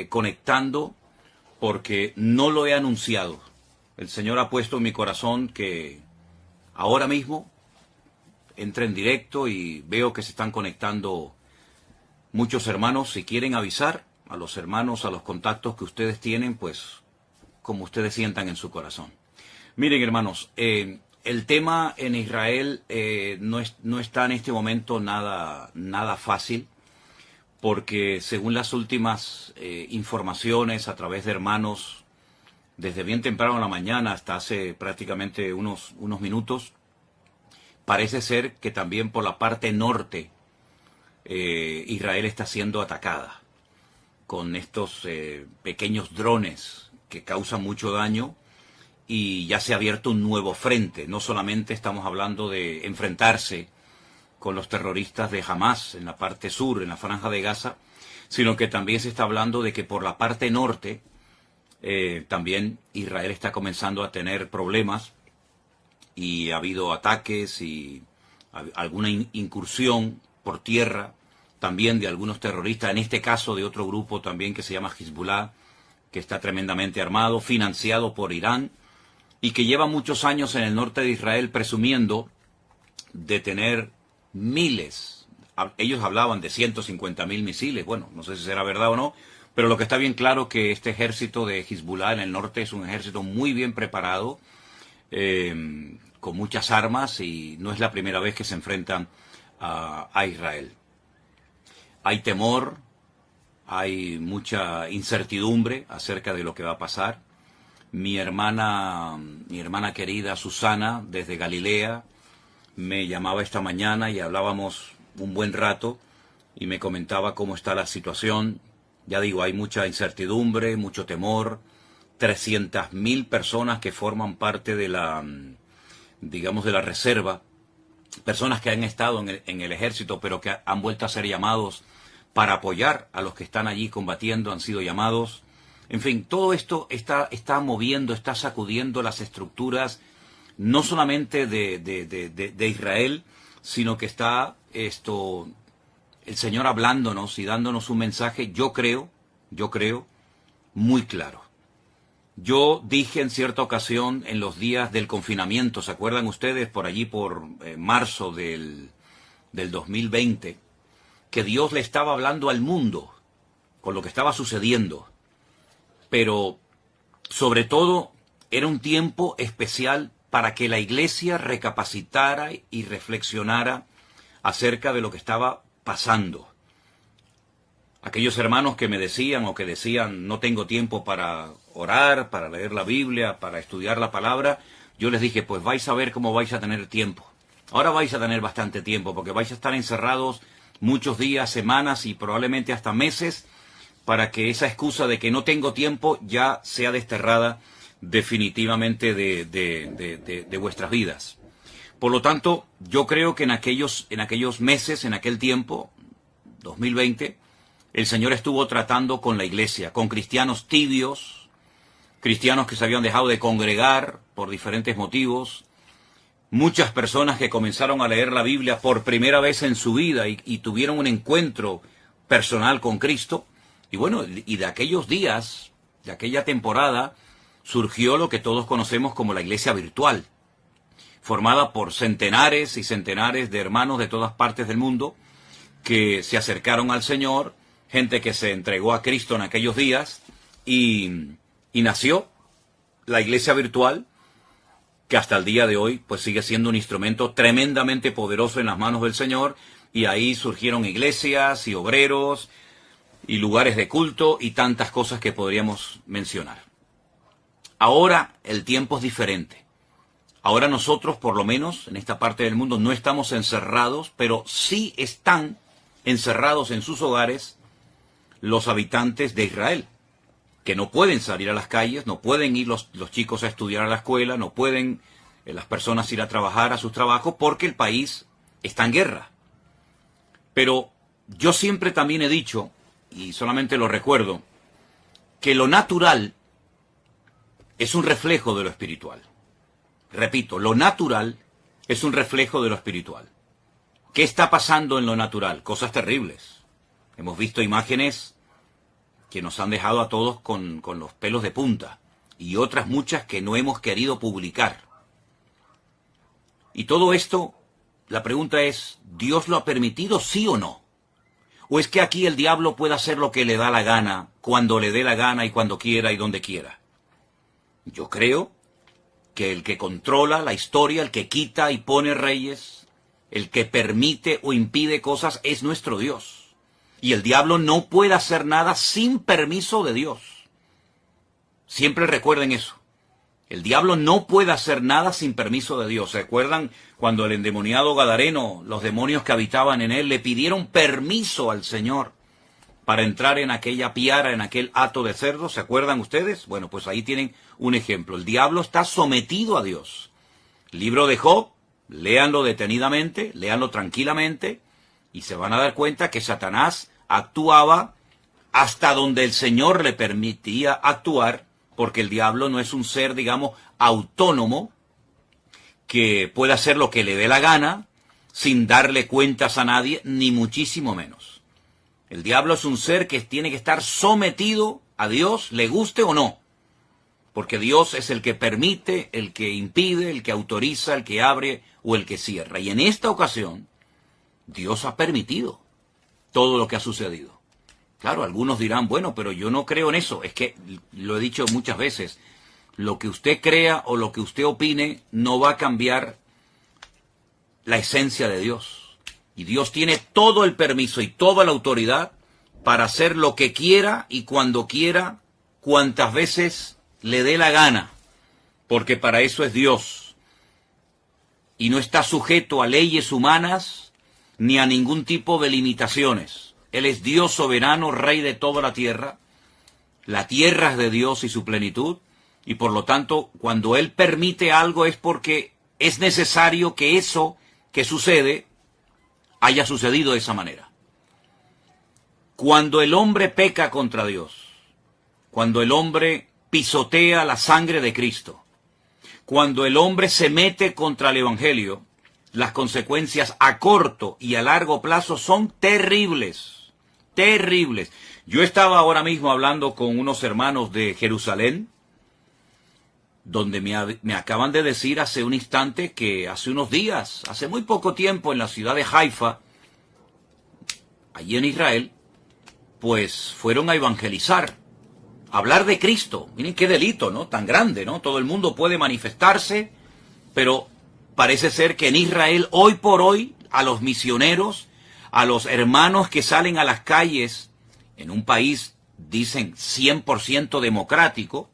conectando porque no lo he anunciado. El Señor ha puesto en mi corazón que ahora mismo entre en directo y veo que se están conectando muchos hermanos. Si quieren avisar a los hermanos, a los contactos que ustedes tienen, pues como ustedes sientan en su corazón. Miren, hermanos, el tema en Israel no está en este momento nada fácil, porque según las últimas informaciones a través de hermanos, desde bien temprano en la mañana hasta hace prácticamente unos minutos, parece ser que también por la parte norte Israel está siendo atacada con estos pequeños drones que causan mucho daño, y ya se ha abierto un nuevo frente. No solamente estamos hablando de enfrentarse con los terroristas de Hamas en la parte sur, en la franja de Gaza, sino que también se está hablando de que por la parte norte también Israel está comenzando a tener problemas, y ha habido ataques y alguna incursión por tierra también de algunos terroristas, en este caso de otro grupo también que se llama Hezbollah, que está tremendamente armado, financiado por Irán, y que lleva muchos años en el norte de Israel presumiendo de tener miles. Ellos hablaban de 150.000 misiles. Bueno, no sé si será verdad o no, pero lo que está bien claro que este ejército de Hezbollah en el norte es un ejército muy bien preparado, con muchas armas, y no es la primera vez que se enfrentan a Israel. Hay temor, hay mucha incertidumbre acerca de lo que va a pasar. Mi hermana querida Susana, desde Galilea, me llamaba esta mañana y hablábamos un buen rato y me comentaba cómo está la situación. Ya digo, hay mucha incertidumbre, mucho temor. 300.000 personas que forman parte de la, digamos, de la reserva, personas que han estado en el ejército, pero que han vuelto a ser llamados para apoyar a los que están allí combatiendo, han sido llamados. En fin, todo esto está moviendo, está sacudiendo las estructuras, no solamente de Israel, sino que está el Señor hablándonos y dándonos un mensaje, yo creo, muy claro. Yo dije en cierta ocasión, en los días del confinamiento, ¿se acuerdan ustedes? Por allí, por marzo del 2020, que Dios le estaba hablando al mundo con lo que estaba sucediendo. Pero, sobre todo, era un tiempo especial para que la iglesia recapacitara y reflexionara acerca de lo que estaba pasando. Aquellos hermanos que me decían o que decían, no tengo tiempo para orar, para leer la Biblia, para estudiar la palabra, yo les dije, pues vais a ver cómo vais a tener tiempo. Ahora vais a tener bastante tiempo, porque vais a estar encerrados muchos días, semanas y probablemente hasta meses, para que esa excusa de que no tengo tiempo ya sea desterrada definitivamente de vuestras vidas. Por lo tanto, yo creo que en aquellos meses, en aquel tiempo, 2020, el Señor estuvo tratando con la iglesia, con cristianos tibios, cristianos que se habían dejado de congregar por diferentes motivos, muchas personas que comenzaron a leer la Biblia por primera vez en su vida y tuvieron un encuentro personal con Cristo. Y bueno, y de aquellos días, de aquella temporada, surgió lo que todos conocemos como la iglesia virtual, formada por centenares y centenares de hermanos de todas partes del mundo que se acercaron al Señor, gente que se entregó a Cristo en aquellos días, y nació la iglesia virtual, que hasta el día de hoy pues sigue siendo un instrumento tremendamente poderoso en las manos del Señor, y ahí surgieron iglesias y obreros y lugares de culto y tantas cosas que podríamos mencionar. Ahora el tiempo es diferente. Ahora nosotros, por lo menos en esta parte del mundo, no estamos encerrados, pero sí están encerrados en sus hogares los habitantes de Israel, que no pueden salir a las calles, no pueden ir los chicos a estudiar a la escuela, no pueden las personas ir a trabajar a sus trabajos, porque el país está en guerra. Pero yo siempre también he dicho, y solamente lo recuerdo, que lo natural es un reflejo de lo espiritual. Repito, lo natural es un reflejo de lo espiritual. ¿Qué está pasando en lo natural? Cosas terribles. Hemos visto imágenes que nos han dejado a todos con los pelos de punta, y otras muchas que no hemos querido publicar. Y todo esto, la pregunta es, ¿Dios lo ha permitido, sí o no? ¿O es que aquí el diablo puede hacer lo que le da la gana, cuando le dé la gana y cuando quiera y donde quiera? Yo creo que el que controla la historia, el que quita y pone reyes, el que permite o impide cosas es nuestro Dios. Y el diablo no puede hacer nada sin permiso de Dios. Siempre recuerden eso. El diablo no puede hacer nada sin permiso de Dios. ¿Se acuerdan cuando el endemoniado Gadareno, los demonios que habitaban en él, le pidieron permiso al Señor para entrar en aquella piara, en aquel hato de cerdo? ¿Se acuerdan ustedes? Bueno, pues ahí tienen un ejemplo. El diablo está sometido a Dios. Libro de Job, léanlo detenidamente, léanlo tranquilamente, y se van a dar cuenta que Satanás actuaba hasta donde el Señor le permitía actuar, porque el diablo no es un ser, digamos, autónomo, que pueda hacer lo que le dé la gana, sin darle cuentas a nadie, ni muchísimo menos. El diablo es un ser que tiene que estar sometido a Dios, le guste o no, porque Dios es el que permite, el que impide, el que autoriza, el que abre o el que cierra. Y en esta ocasión, Dios ha permitido todo lo que ha sucedido. Claro, algunos dirán, bueno, pero yo no creo en eso. Es que, lo he dicho muchas veces, lo que usted crea o lo que usted opine no va a cambiar la esencia de Dios. Y Dios tiene todo el permiso y toda la autoridad para hacer lo que quiera y cuando quiera, cuantas veces le dé la gana, porque para eso es Dios. Y no está sujeto a leyes humanas ni a ningún tipo de limitaciones. Él es Dios soberano, Rey de toda la tierra es de Dios y su plenitud, y por lo tanto, cuando Él permite algo es porque es necesario que eso que sucede haya sucedido de esa manera. Cuando el hombre peca contra Dios, cuando el hombre pisotea la sangre de Cristo, cuando el hombre se mete contra el Evangelio, las consecuencias a corto y a largo plazo son terribles, terribles. Yo estaba ahora mismo hablando con unos hermanos de Jerusalén, donde me acaban de decir hace un instante que hace unos días, hace muy poco tiempo, en la ciudad de Haifa, allí en Israel, pues fueron a evangelizar, a hablar de Cristo. Miren qué delito, ¿no? Tan grande, ¿no? Todo el mundo puede manifestarse, pero parece ser que en Israel, hoy por hoy, a los misioneros, a los hermanos que salen a las calles, en un país, dicen, 100% democrático,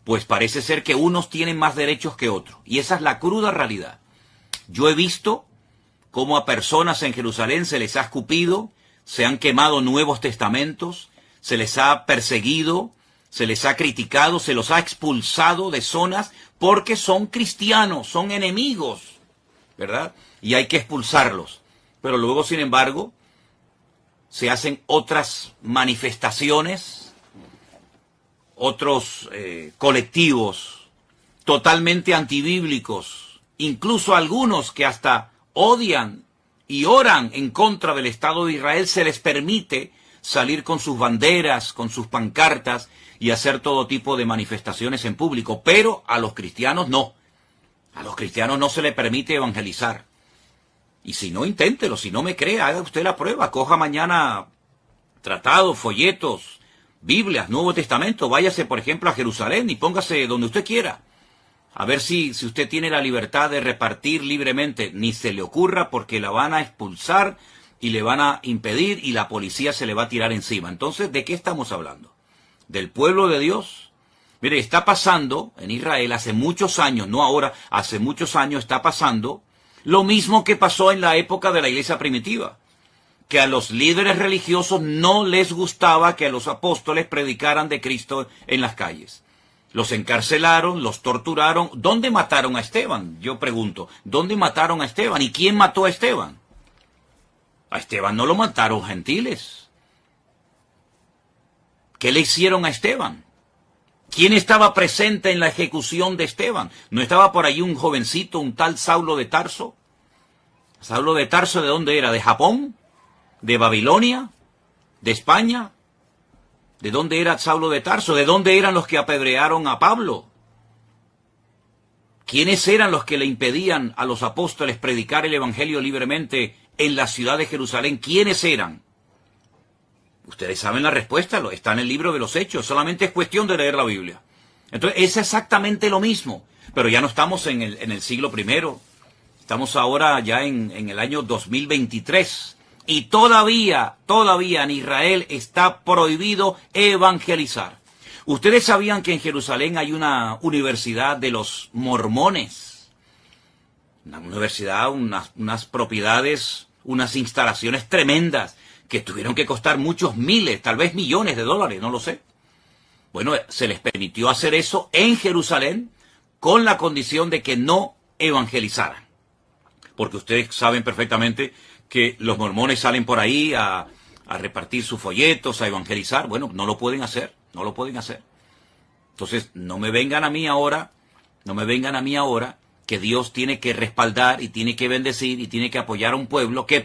pues parece ser que unos tienen más derechos que otros. Y esa es la cruda realidad. Yo he visto cómo a personas en Jerusalén se les ha escupido, se han quemado Nuevos Testamentos, se les ha perseguido, se les ha criticado, se los ha expulsado de zonas porque son cristianos, son enemigos, ¿verdad? Y hay que expulsarlos. Pero luego, sin embargo, se hacen otras manifestaciones, otros colectivos totalmente antibíblicos, incluso algunos que hasta odian y oran en contra del Estado de Israel, se les permite salir con sus banderas, con sus pancartas y hacer todo tipo de manifestaciones en público. Pero a los cristianos no. A los cristianos no se les permite evangelizar. Y si no, inténtelo. Si no me cree, haga usted la prueba. Coja mañana tratados, folletos, Biblias, Nuevo Testamento. Váyase, por ejemplo, a Jerusalén y póngase donde usted quiera. A ver si usted tiene la libertad de repartir libremente. Ni se le ocurra, porque la van a expulsar y le van a impedir y la policía se le va a tirar encima. Entonces, ¿de qué estamos hablando? ¿Del pueblo de Dios? Mire, está pasando en Israel hace muchos años, no ahora, hace muchos años está pasando lo mismo que pasó en la época de la iglesia primitiva, que a los líderes religiosos no les gustaba que a los apóstoles predicaran de Cristo en las calles. Los encarcelaron, los torturaron. ¿Dónde mataron a Esteban? Yo pregunto, ¿dónde mataron a Esteban? ¿Y quién mató a Esteban? A Esteban no lo mataron gentiles. ¿Qué le hicieron a Esteban? ¿Quién estaba presente en la ejecución de Esteban? ¿No estaba por ahí un jovencito, un tal Saulo de Tarso? ¿Saulo de Tarso de dónde era? ¿De Japón? ¿De Babilonia? ¿De España? ¿De dónde era Saulo de Tarso? ¿De dónde eran los que apedrearon a Pablo? ¿Quiénes eran los que le impedían a los apóstoles predicar el evangelio libremente en la ciudad de Jerusalén? ¿Quiénes eran? Ustedes saben la respuesta, está en el libro de los Hechos, solamente es cuestión de leer la Biblia. Entonces es exactamente lo mismo, pero ya no estamos en el siglo I, estamos ahora ya en el año 2023. Y todavía en Israel está prohibido evangelizar. Ustedes sabían que en Jerusalén hay una universidad de los mormones. Una universidad, unas propiedades, unas instalaciones tremendas que tuvieron que costar muchos miles, tal vez millones de dólares, no lo sé. Bueno, se les permitió hacer eso en Jerusalén con la condición de que no evangelizaran. Porque ustedes saben perfectamente que los mormones salen por ahí a repartir sus folletos, a evangelizar. Bueno, no lo pueden hacer, no lo pueden hacer. Entonces, no me vengan a mí ahora que Dios tiene que respaldar y tiene que bendecir y tiene que apoyar a un pueblo que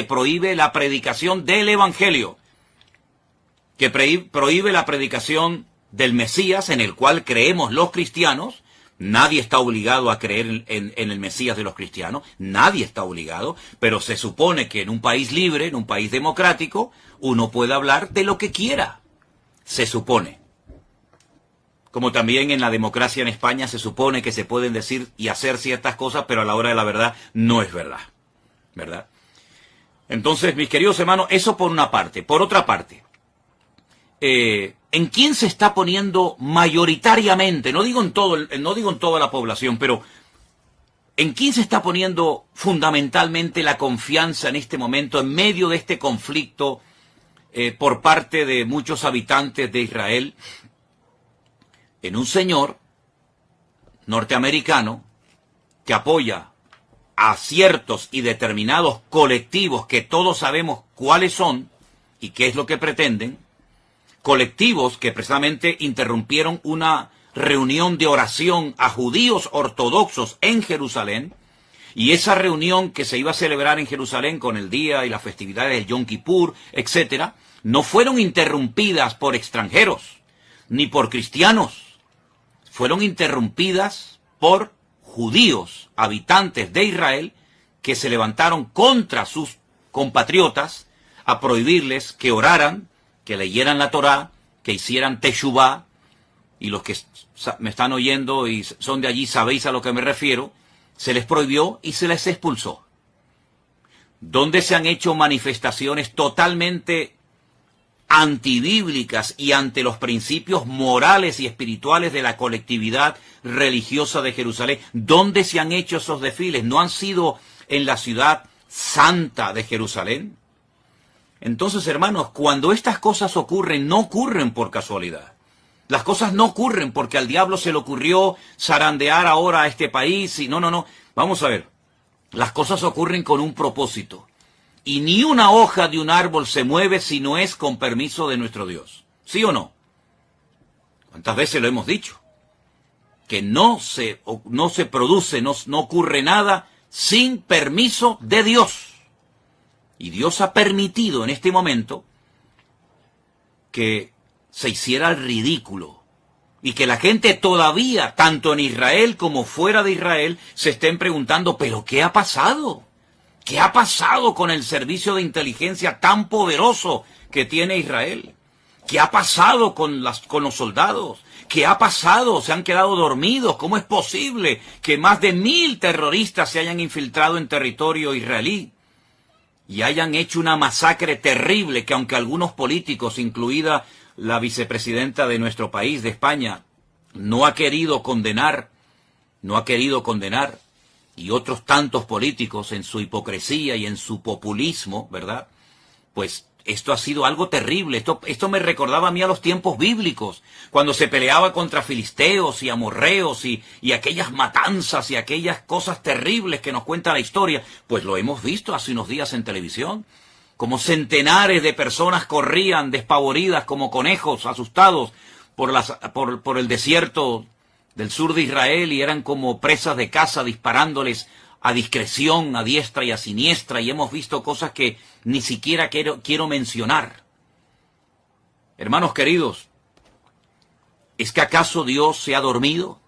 prohíbe la predicación del evangelio, que prohíbe la predicación del Mesías en el cual creemos los cristianos. Nadie está obligado a creer en el Mesías de los cristianos, nadie está obligado, pero se supone que en un país libre, en un país democrático, uno puede hablar de lo que quiera, se supone. Como también en la democracia en España se supone que se pueden decir y hacer ciertas cosas, pero a la hora de la verdad no es verdad, ¿verdad? Entonces, mis queridos hermanos, eso por una parte. Por otra parte, ¿en quién se está poniendo mayoritariamente? No digo en toda la población, pero ¿en quién se está poniendo fundamentalmente la confianza en este momento, en medio de este conflicto por parte de muchos habitantes de Israel? En un señor norteamericano que apoya a ciertos y determinados colectivos que todos sabemos cuáles son y qué es lo que pretenden. Colectivos que precisamente interrumpieron una reunión de oración a judíos ortodoxos en Jerusalén, y esa reunión que se iba a celebrar en Jerusalén con el día y las festividades del Yom Kippur, etcétera, no fueron interrumpidas por extranjeros, ni por cristianos, fueron interrumpidas por judíos, habitantes de Israel, que se levantaron contra sus compatriotas a prohibirles que oraran, que leyeran la Torá, que hicieran teshuvá, y los que me están oyendo y son de allí sabéis a lo que me refiero, se les prohibió y se les expulsó. Donde se han hecho manifestaciones totalmente antibíblicas y ante los principios morales y espirituales de la colectividad religiosa de Jerusalén. ¿Dónde se han hecho esos desfiles? ¿No han sido en la ciudad santa de Jerusalén? Entonces, hermanos, cuando estas cosas ocurren, no ocurren por casualidad. Las cosas no ocurren porque al diablo se le ocurrió zarandear ahora a este país y no. Vamos a ver, las cosas ocurren con un propósito. Y ni una hoja de un árbol se mueve si no es con permiso de nuestro Dios. ¿Sí o no? ¿Cuántas veces lo hemos dicho? Que no se produce, no ocurre nada sin permiso de Dios. Y Dios ha permitido en este momento que se hiciera el ridículo y que la gente todavía, tanto en Israel como fuera de Israel, se estén preguntando, ¿pero qué ha pasado? ¿Qué ha pasado con el servicio de inteligencia tan poderoso que tiene Israel? ¿Qué ha pasado con los soldados? ¿Qué ha pasado? ¿Se han quedado dormidos? ¿Cómo es posible que más de 1000 terroristas se hayan infiltrado en territorio israelí y hayan hecho una masacre terrible que, aunque algunos políticos, incluida la vicepresidenta de nuestro país, de España, no ha querido condenar, y otros tantos políticos en su hipocresía y en su populismo, ¿verdad? Pues esto ha sido algo terrible. Esto me recordaba a mí a los tiempos bíblicos, cuando se peleaba contra filisteos y amorreos y aquellas matanzas y aquellas cosas terribles que nos cuenta la historia. Pues lo hemos visto hace unos días en televisión, como centenares de personas corrían despavoridas como conejos, asustados por el desierto del sur de Israel, y eran como presas de caza disparándoles a discreción, a diestra y a siniestra, y hemos visto cosas que ni siquiera quiero mencionar. Hermanos queridos, ¿es que acaso Dios se ha dormido?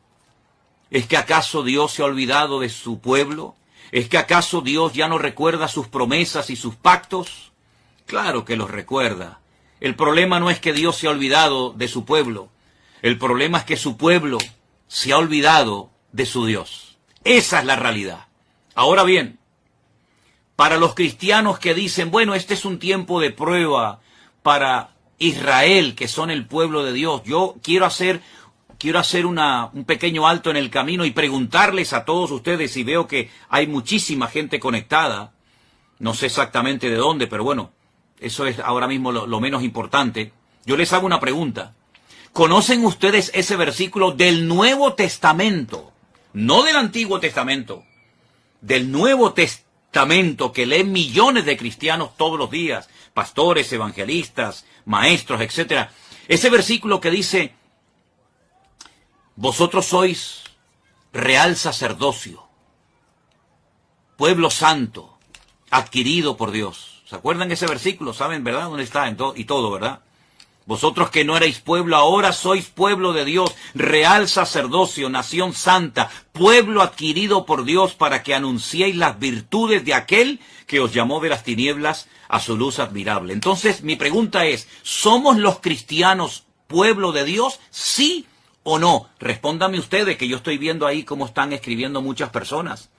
¿Es que acaso Dios se ha olvidado de su pueblo? ¿Es que acaso Dios ya no recuerda sus promesas y sus pactos? Claro que los recuerda. El problema no es que Dios se ha olvidado de su pueblo. El problema es que su pueblo se ha olvidado de su Dios. Esa es la realidad. Ahora bien, para los cristianos que dicen, bueno, este es un tiempo de prueba para Israel, que son el pueblo de Dios, yo quiero hacer un pequeño alto en el camino y preguntarles a todos ustedes, y veo que hay muchísima gente conectada, no sé exactamente de dónde, pero bueno, eso es ahora mismo lo menos importante. Yo les hago una pregunta. ¿Conocen ustedes ese versículo del Nuevo Testamento? No del Antiguo Testamento, del Nuevo Testamento que leen millones de cristianos todos los días, pastores, evangelistas, maestros, etc. Ese versículo que dice, vosotros sois real sacerdocio, pueblo santo, adquirido por Dios. ¿Se acuerdan de ese versículo? ¿Saben, verdad? ¿Dónde está? Y todo, ¿verdad? Vosotros que no erais pueblo, ahora sois pueblo de Dios, real sacerdocio, nación santa, pueblo adquirido por Dios para que anunciéis las virtudes de aquel que os llamó de las tinieblas a su luz admirable. Entonces, mi pregunta es, ¿somos los cristianos pueblo de Dios? ¿Sí o no? Respóndanme ustedes, que yo estoy viendo ahí cómo están escribiendo muchas personas.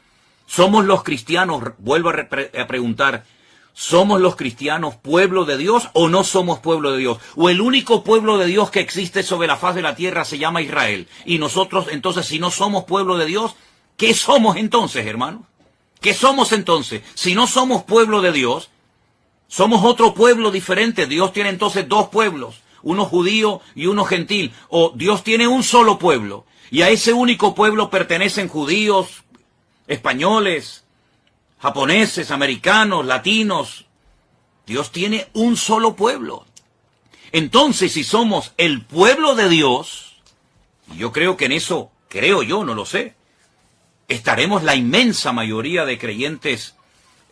¿Somos los cristianos, vuelvo a preguntar, ¿somos los cristianos pueblo de Dios o no somos pueblo de Dios? ¿O el único pueblo de Dios que existe sobre la faz de la tierra se llama Israel? Y nosotros, entonces, si no somos pueblo de Dios, ¿qué somos entonces, hermanos? ¿Qué somos entonces? Si no somos pueblo de Dios, somos otro pueblo diferente. Dios tiene entonces dos pueblos, uno judío y uno gentil. O Dios tiene un solo pueblo, y a ese único pueblo pertenecen judíos, españoles, japoneses, americanos, latinos. Dios tiene un solo pueblo. Entonces, si somos el pueblo de Dios, y yo creo que en eso, no lo sé, estaremos la inmensa mayoría de creyentes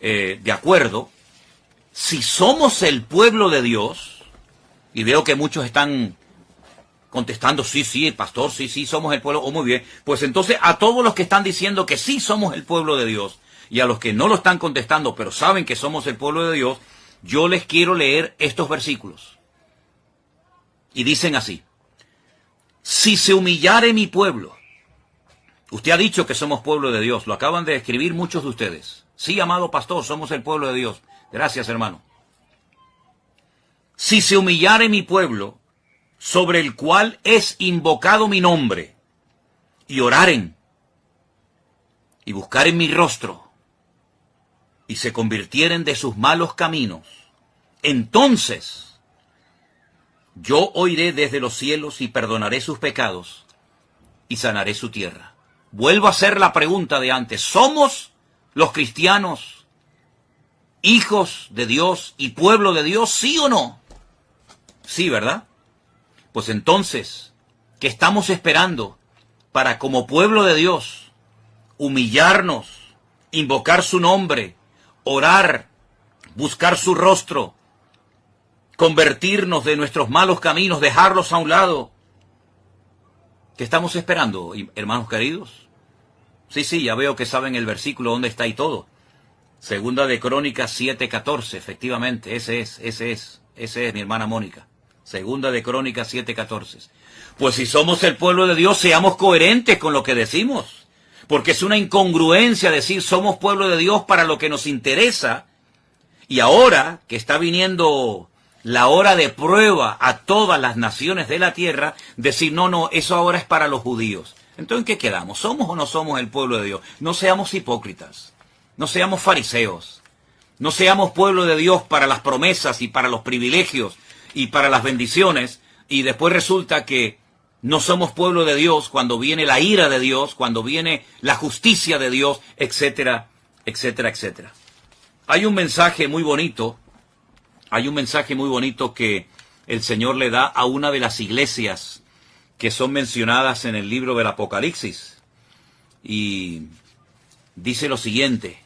de acuerdo. Si somos el pueblo de Dios, y veo que muchos están contestando, sí, pastor, sí, somos el pueblo, muy bien, pues entonces a todos los que están diciendo que sí somos el pueblo de Dios, y a los que no lo están contestando, pero saben que somos el pueblo de Dios, yo les quiero leer estos versículos. Y dicen así: si se humillare mi pueblo. Usted ha dicho que somos pueblo de Dios, lo acaban de escribir muchos de ustedes. Sí, amado pastor, somos el pueblo de Dios. Gracias, hermano. Si se humillare mi pueblo, sobre el cual es invocado mi nombre, y oraren, y buscaren mi rostro, y se convirtieren de sus malos caminos, entonces yo oiré desde los cielos y perdonaré sus pecados y sanaré su tierra. Vuelvo a hacer la pregunta de antes. ¿Somos los cristianos hijos de Dios y pueblo de Dios, sí o no? Sí, ¿verdad? Pues entonces, ¿qué estamos esperando para, como pueblo de Dios, humillarnos, invocar su nombre, orar, buscar su rostro, convertirnos de nuestros malos caminos, dejarlos a un lado? ¿Qué estamos esperando, hermanos queridos? Sí, ya veo que saben el versículo dónde está y todo. Segunda de Crónicas 7:14, efectivamente, ese es, mi hermana Mónica. Segunda de Crónicas 7:14. Pues si somos el pueblo de Dios, seamos coherentes con lo que decimos. Porque es una incongruencia decir somos pueblo de Dios para lo que nos interesa, y ahora que está viniendo la hora de prueba a todas las naciones de la tierra, decir no, eso ahora es para los judíos. Entonces, ¿en qué quedamos? ¿Somos o no somos el pueblo de Dios? No seamos hipócritas, no seamos fariseos, no seamos pueblo de Dios para las promesas y para los privilegios y para las bendiciones, y después resulta que no somos pueblo de Dios cuando viene la ira de Dios, cuando viene la justicia de Dios, etcétera, etcétera, etcétera. Hay un mensaje muy bonito que el Señor le da a una de las iglesias que son mencionadas en el libro del Apocalipsis. Y dice lo siguiente: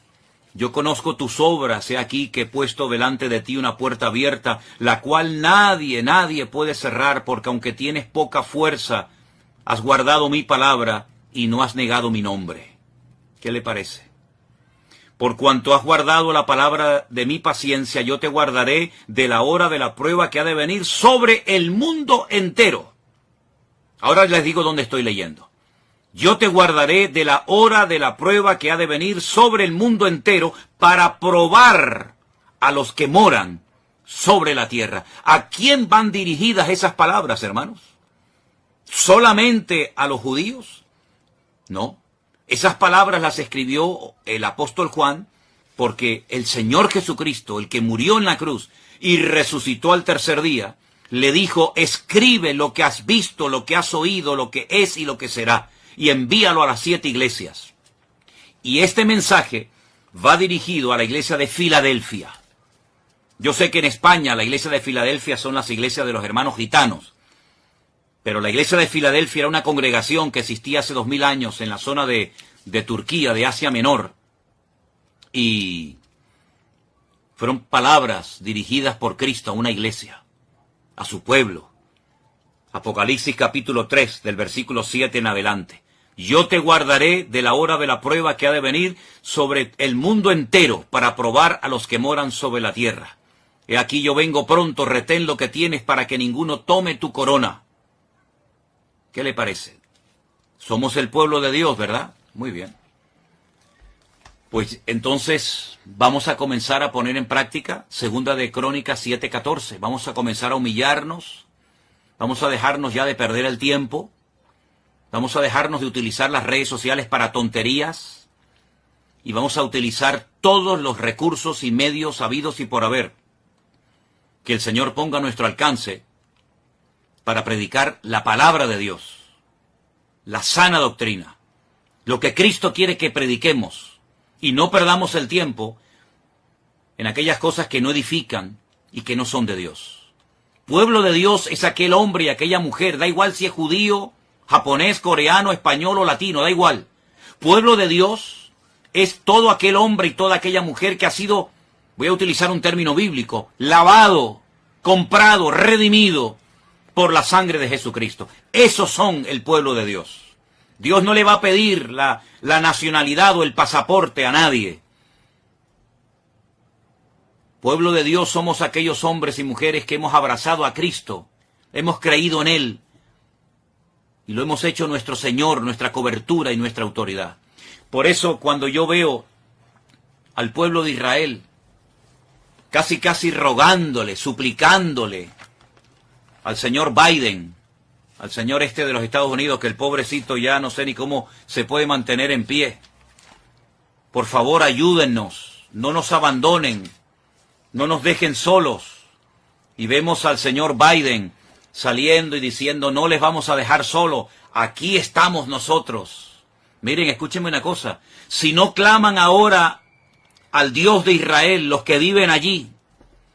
Yo conozco tus obras, he aquí que he puesto delante de ti una puerta abierta, la cual nadie puede cerrar, porque aunque tienes poca fuerza, has guardado mi palabra y no has negado mi nombre. ¿Qué le parece? Por cuanto has guardado la palabra de mi paciencia, yo te guardaré de la hora de la prueba que ha de venir sobre el mundo entero. Ahora les digo dónde estoy leyendo. Yo te guardaré de la hora de la prueba que ha de venir sobre el mundo entero para probar a los que moran sobre la tierra. ¿A quién van dirigidas esas palabras, hermanos? ¿Solamente a los judíos? No. Esas palabras las escribió el apóstol Juan porque el Señor Jesucristo, el que murió en la cruz y resucitó al tercer día, le dijo, escribe lo que has visto, lo que has oído, lo que es y lo que será, y envíalo a las 7 iglesias. Y este mensaje va dirigido a la iglesia de Filadelfia. Yo sé que en España la iglesia de Filadelfia son las iglesias de los hermanos gitanos, pero la iglesia de Filadelfia era una congregación que existía hace 2000 años en la zona de Turquía, de Asia Menor, y fueron palabras dirigidas por Cristo a una iglesia, a su pueblo. Apocalipsis capítulo 3, del versículo 7 en adelante. Yo te guardaré de la hora de la prueba que ha de venir sobre el mundo entero para probar a los que moran sobre la tierra. He aquí yo vengo pronto, retén lo que tienes para que ninguno tome tu corona. ¿Qué le parece? Somos el pueblo de Dios, ¿verdad? Muy bien. Pues entonces vamos a comenzar a poner en práctica Segunda de Crónicas 7:14. Vamos a comenzar a humillarnos. Vamos a dejarnos ya de perder el tiempo. Vamos a dejarnos de utilizar las redes sociales para tonterías. Y vamos a utilizar todos los recursos y medios habidos y por haber que el Señor ponga a nuestro alcance para predicar la palabra de Dios, la sana doctrina, lo que Cristo quiere que prediquemos, y no perdamos el tiempo en aquellas cosas que no edifican y que no son de Dios. Pueblo de Dios es aquel hombre y aquella mujer, da igual si es judío, japonés, coreano, español o latino, da igual. Pueblo de Dios es todo aquel hombre y toda aquella mujer que ha sido, voy a utilizar un término bíblico, lavado, comprado, redimido por la sangre de Jesucristo. Esos son el pueblo de Dios. Dios no le va a pedir la nacionalidad o el pasaporte a nadie. Pueblo de Dios somos aquellos hombres y mujeres que hemos abrazado a Cristo, hemos creído en Él y lo hemos hecho nuestro Señor, nuestra cobertura y nuestra autoridad. Por eso cuando yo veo al pueblo de Israel casi rogándole, suplicándole al señor Biden, al señor de los Estados Unidos, que el pobrecito ya no sé ni cómo se puede mantener en pie. Por favor, ayúdennos, no nos abandonen, no nos dejen solos. Y vemos al señor Biden saliendo y diciendo, no les vamos a dejar solo, aquí estamos nosotros. Miren, escúchenme una cosa, si no claman ahora al Dios de Israel, los que viven allí,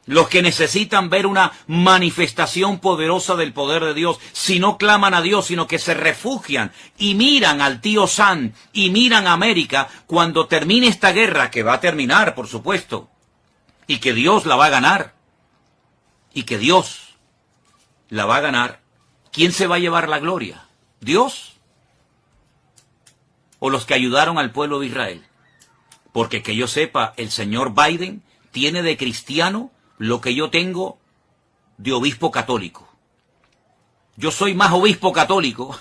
los que necesitan ver una manifestación poderosa del poder de Dios, si no claman a Dios, sino que se refugian y miran al tío Sam y miran a América, cuando termine esta guerra, que va a terminar, por supuesto, y que Dios la va a ganar, y que Dios la va a ganar, ¿quién se va a llevar la gloria? ¿Dios? ¿O los que ayudaron al pueblo de Israel? Porque que yo sepa, el señor Biden tiene de cristiano lo que yo tengo de obispo católico. Yo soy más obispo católico,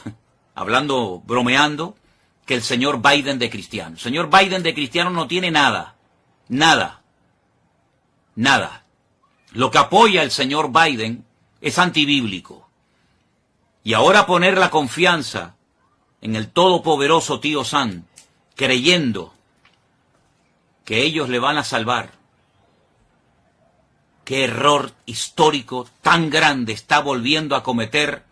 hablando, bromeando, que el señor Biden de cristiano. El señor Biden de cristiano no tiene nada, nada, nada. Lo que apoya el señor Biden es antibíblico. Y ahora poner la confianza en el todopoderoso tío Sam, creyendo que ellos le van a salvar. Qué error histórico tan grande está volviendo a cometer,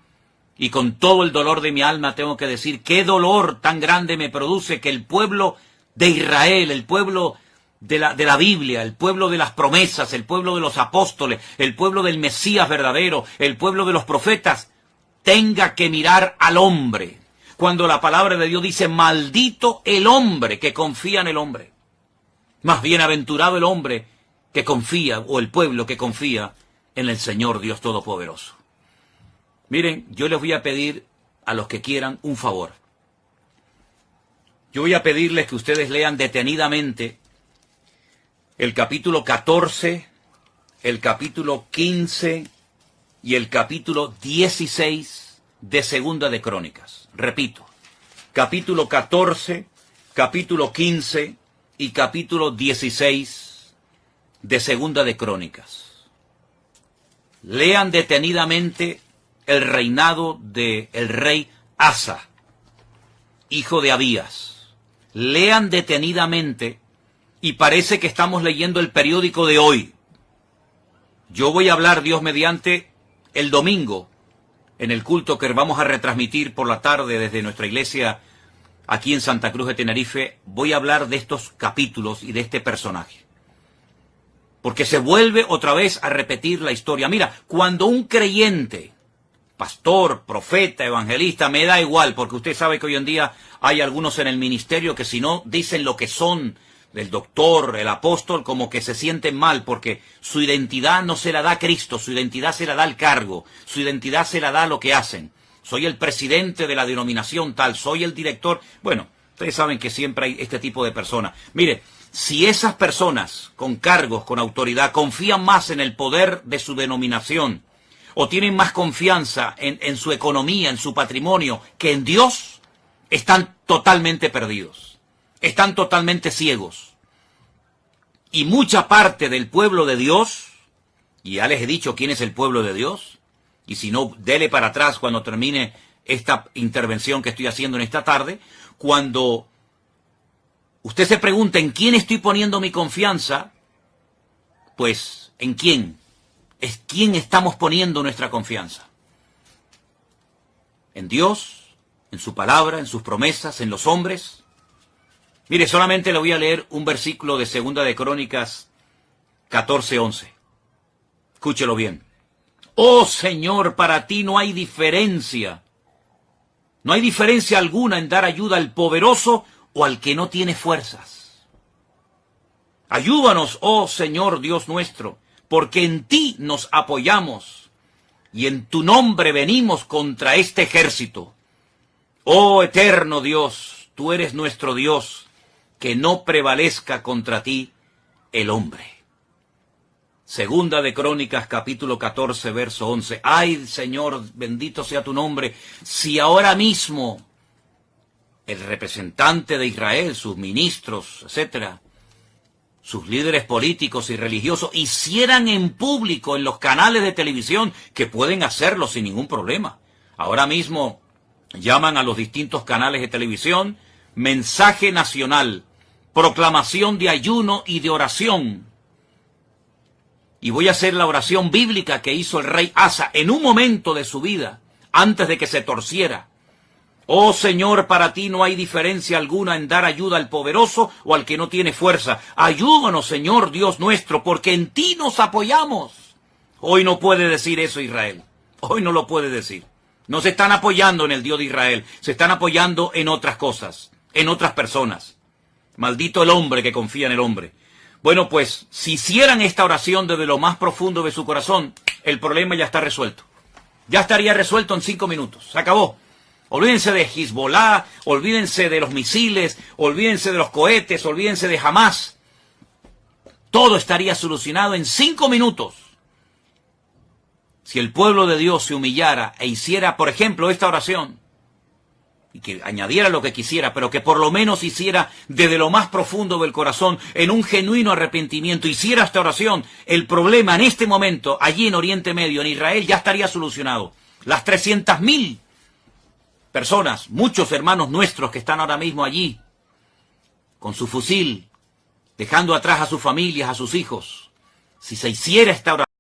y con todo el dolor de mi alma tengo que decir, qué dolor tan grande me produce que el pueblo de Israel, el pueblo de la Biblia, el pueblo de las promesas, el pueblo de los apóstoles, el pueblo del Mesías verdadero, el pueblo de los profetas, tenga que mirar al hombre, cuando la palabra de Dios dice, maldito el hombre que confía en el hombre. Más bienaventurado el hombre que confía, o el pueblo que confía en el Señor Dios Todopoderoso. Miren, yo les voy a pedir a los que quieran un favor. Yo voy a pedirles que ustedes lean detenidamente el capítulo 14, el capítulo 15 y el capítulo 16 de Segunda de Crónicas. Repito, capítulo 14, capítulo 15 y capítulo 16 de Segunda de Crónicas. Lean detenidamente el reinado del rey Asa, hijo de Abías. Lean detenidamente y parece que estamos leyendo el periódico de hoy. Yo voy a hablar, Dios mediante, el domingo, en el culto que vamos a retransmitir por la tarde desde nuestra iglesia aquí en Santa Cruz de Tenerife. Voy a hablar de estos capítulos y de este personaje. Porque se vuelve otra vez a repetir la historia. Mira, cuando un creyente, pastor, profeta, evangelista, me da igual, porque usted sabe que hoy en día hay algunos en el ministerio que si no dicen lo que son, el doctor, el apóstol, como que se sienten mal, porque su identidad no se la da Cristo, su identidad se la da el cargo, su identidad se la da lo que hacen. Soy el presidente de la denominación tal, soy el director. Bueno, ustedes saben que siempre hay este tipo de personas. Mire, si esas personas con cargos, con autoridad, confían más en el poder de su denominación, o tienen más confianza en su economía, en su patrimonio, que en Dios, están totalmente perdidos. Están totalmente ciegos. Y mucha parte del pueblo de Dios, y ya les he dicho quién es el pueblo de Dios, y si no, dele para atrás cuando termine esta intervención que estoy haciendo en esta tarde, cuando usted se pregunta en quién estoy poniendo mi confianza, pues, ¿en quién? Es quién estamos poniendo nuestra confianza. ¿En Dios? ¿En su palabra? ¿En sus promesas? ¿En los hombres? Mire, solamente le voy a leer un versículo de Segunda de Crónicas 14:11. Escúchelo bien. Oh Señor, para ti no hay diferencia. No hay diferencia alguna en dar ayuda al poderoso o al que no tiene fuerzas. Ayúdanos, oh Señor Dios nuestro, porque en ti nos apoyamos y en tu nombre venimos contra este ejército. Oh eterno Dios, tú eres nuestro Dios, que no prevalezca contra ti el hombre. Segunda de Crónicas, capítulo 14, verso 11. Ay, Señor, bendito sea tu nombre, si ahora mismo el representante de Israel, sus ministros, etcétera, sus líderes políticos y religiosos, hicieran en público en los canales de televisión, que pueden hacerlo sin ningún problema. Ahora mismo llaman a los distintos canales de televisión, mensaje nacional, proclamación de ayuno y de oración. Y voy a hacer la oración bíblica que hizo el rey Asa en un momento de su vida, antes de que se torciera. Oh Señor, para ti no hay diferencia alguna en dar ayuda al poderoso o al que no tiene fuerza. Ayúdanos, Señor Dios nuestro, porque en ti nos apoyamos. Hoy no puede decir eso Israel. Hoy no lo puede decir. No se están apoyando en el Dios de Israel. Se están apoyando en otras cosas, en otras personas. Maldito el hombre que confía en el hombre. Bueno, pues, si hicieran esta oración desde lo más profundo de su corazón, el problema ya está resuelto. Ya estaría resuelto en 5 minutos. Se acabó. Olvídense de Hezbollah, olvídense de los misiles, olvídense de los cohetes, olvídense de Hamás. Todo estaría solucionado en 5 minutos. Si el pueblo de Dios se humillara e hiciera, por ejemplo, esta oración, y que añadiera lo que quisiera, pero que por lo menos hiciera desde lo más profundo del corazón, en un genuino arrepentimiento, hiciera esta oración, el problema en este momento, allí en Oriente Medio, en Israel, ya estaría solucionado. Las 300.000 personas, muchos hermanos nuestros que están ahora mismo allí, con su fusil, dejando atrás a sus familias, a sus hijos, si se hiciera esta oración,